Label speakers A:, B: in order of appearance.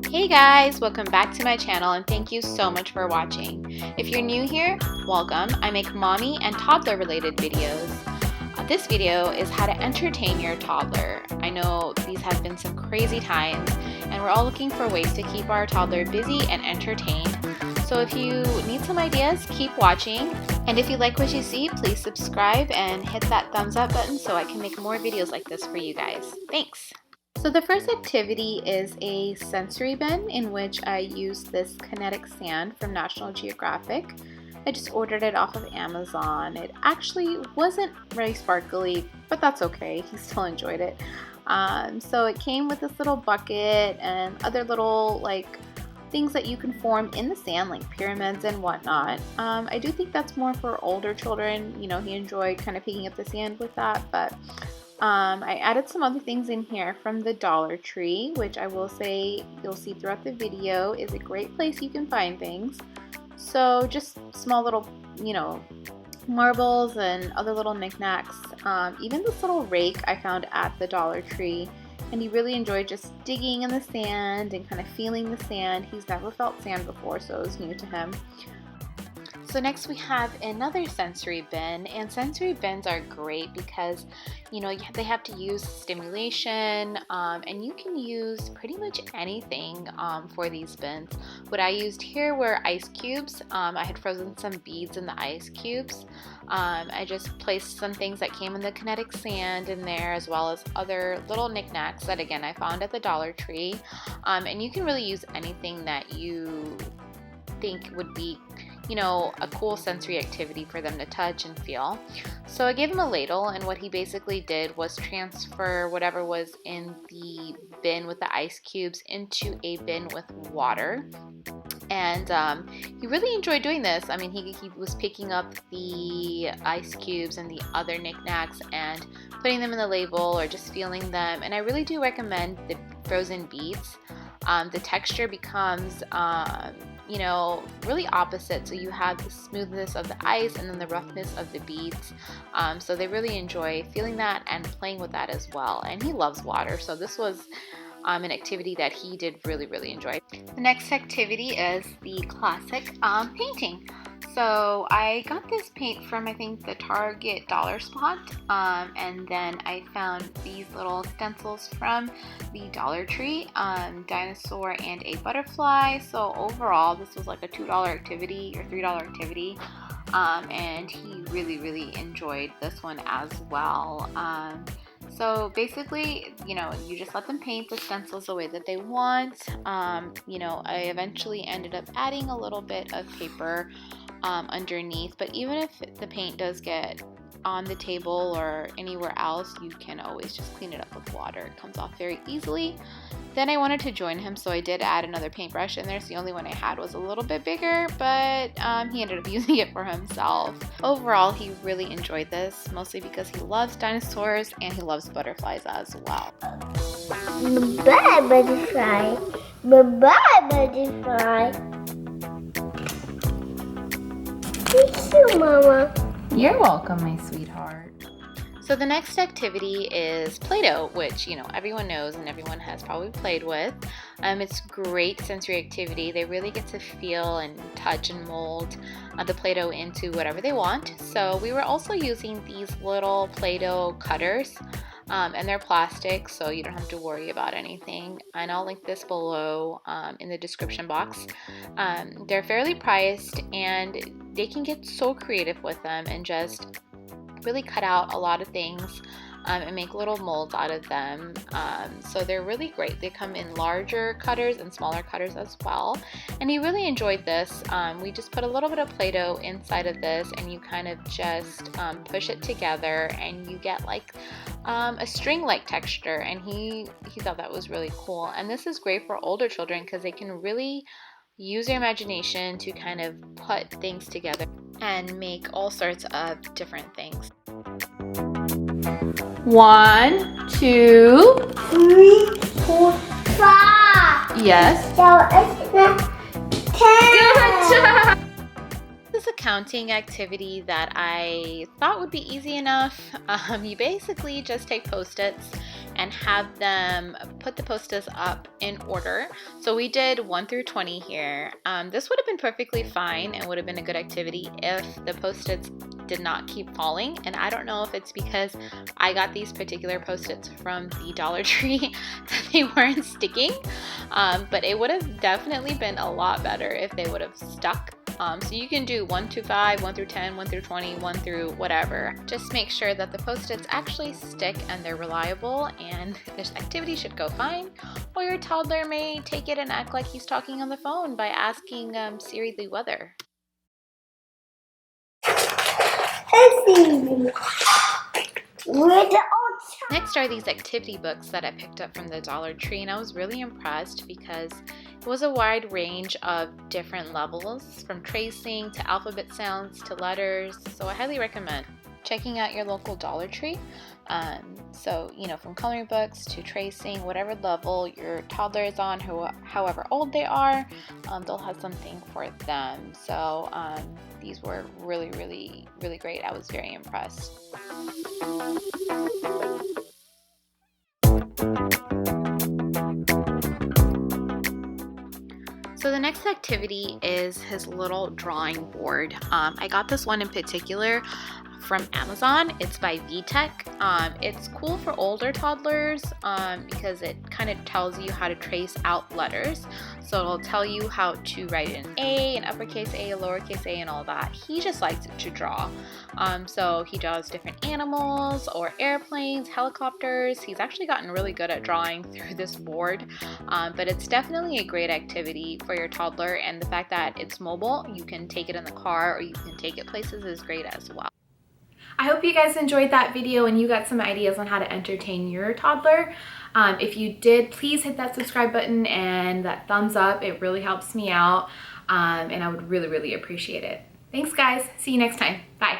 A: Hey guys, welcome back to my channel and thank you so much for watching. If you're new here, welcome. I make mommy and toddler related videos. This video is how to entertain your toddler. I know these have been some crazy times and we're all looking for ways to keep our toddler busy and entertained. So if you need some ideas, keep watching. And if you like what you see, please subscribe and hit that thumbs up button so I can make more videos like this for you guys. Thanks! So the first activity is a sensory bin in which I use this kinetic sand from National Geographic. I just ordered it off of Amazon. It actually wasn't very sparkly, but that's okay. He still enjoyed it. So it came with this little bucket and other little things that you can form in the sand, like pyramids and whatnot. I do think that's more for older children. You know, he enjoyed kind of picking up the sand with that, but I added some other things in here from the Dollar Tree, which I will say you'll see throughout the video is a great place you can find things. So just small little, marbles and other little knickknacks. Even this little rake I found at the Dollar Tree, and he really enjoyed just digging in the sand and kind of feeling the sand. He's never felt sand before, so it was new to him. So next we have another sensory bin, and sensory bins are great because they have to use stimulation, and you can use pretty much anything for these bins. What I used here were ice cubes. I had frozen some beads in the ice cubes. I just placed some things that came in the kinetic sand in there, as well as other little knickknacks that again I found at the Dollar Tree. And you can really use anything that you think would be a cool sensory activity for them to touch and feel. So I gave him a ladle, and what he basically did was transfer whatever was in the bin with the ice cubes into a bin with water. And he really enjoyed doing this. I mean, he was picking up the ice cubes and the other knickknacks and putting them in the ladle or just feeling them. And I really do recommend the frozen beads. The texture becomes really opposite. So you have the smoothness of the ice and then the roughness of the beads. So they really enjoy feeling that and playing with that as well. And he loves water, so this was an activity that he did really enjoy. The next activity is the classic painting. So I got this paint from, I think, the Target dollar spot, and then I found these little stencils from the Dollar Tree, dinosaur and a butterfly. So overall this was like a $2 activity or $3 activity, and he really enjoyed this one as well. So basically, you just let them paint the stencils the way that they want. I eventually ended up adding a little bit of paper underneath, but even if the paint does get on the table or anywhere else, you can always just clean it up with water. It comes off very easily. Then I wanted to join him, so I did add another paintbrush in there. So the only one I had was a little bit bigger, but he ended up using it for himself. Overall, he really enjoyed this, mostly because he loves dinosaurs and he loves butterflies as well.
B: Bye-bye, butterfly. Bye-bye, butterfly. Thank you, Mama.
A: You're welcome, my sweetheart. So the next activity is Play-Doh, which everyone knows and everyone has probably played with. It's great sensory activity. They really get to feel and touch and mold the Play-Doh into whatever they want. So we were also using these little Play-Doh cutters, and they're plastic, so you don't have to worry about anything. And I'll link this below in the description box. They're fairly priced, and they can get so creative with them and just really cut out a lot of things and make little molds out of them. So they're really great. They come in larger cutters and smaller cutters as well. And he really enjoyed this. We just put a little bit of Play-Doh inside of this, and you kind of just push it together, and you get like a string-like texture. And he thought that was really cool. And this is great for older children because they can really use your imagination to kind of put things together and make all sorts of different things. 1, 2,
B: 3, 4, 5.
A: yes.
B: So it's the 10.
A: Good job. This is a counting activity that I thought would be easy enough. You basically just take Post-its and have them put the Post-its up in order. So we did 1 through 20 here. This would have been perfectly fine and would have been a good activity if the Post-its did not keep falling. And I don't know if it's because I got these particular Post-its from the Dollar Tree that they weren't sticking, but it would have definitely been a lot better if they would have stuck. So you can do 1 through 5, 1 through 10, 1 through 20, 1 through whatever. Just make sure that the Post-its actually stick and they're reliable, and this activity should go fine. Or your toddler may take it and act like he's talking on the phone by asking Siri the weather. Next are these activity books that I picked up from the Dollar Tree, and I was really impressed because it was a wide range of different levels, from tracing to alphabet sounds to letters, so I highly recommend checking out your local Dollar Tree. So, you know, from coloring books to tracing, whatever level your toddler is on, however old they are, they'll have something for them. So these were really, really, really great. I was very impressed. So the next activity is his little drawing board. I got this one in particular from Amazon. It's by VTech. It's cool for older toddlers because it kind of tells you how to trace out letters. So it'll tell you how to write an A, an uppercase A, a lowercase a, and all that. He just likes to draw. So he draws different animals or airplanes, helicopters. He's actually gotten really good at drawing through this board, but it's definitely a great activity for your toddler, and the fact that it's mobile, you can take it in the car or you can take it places, is great as well. I hope you guys enjoyed that video and you got some ideas on how to entertain your toddler. If you did, please hit that subscribe button and that thumbs up. It really helps me out, and I would really, really appreciate it. Thanks guys. See you next time. Bye.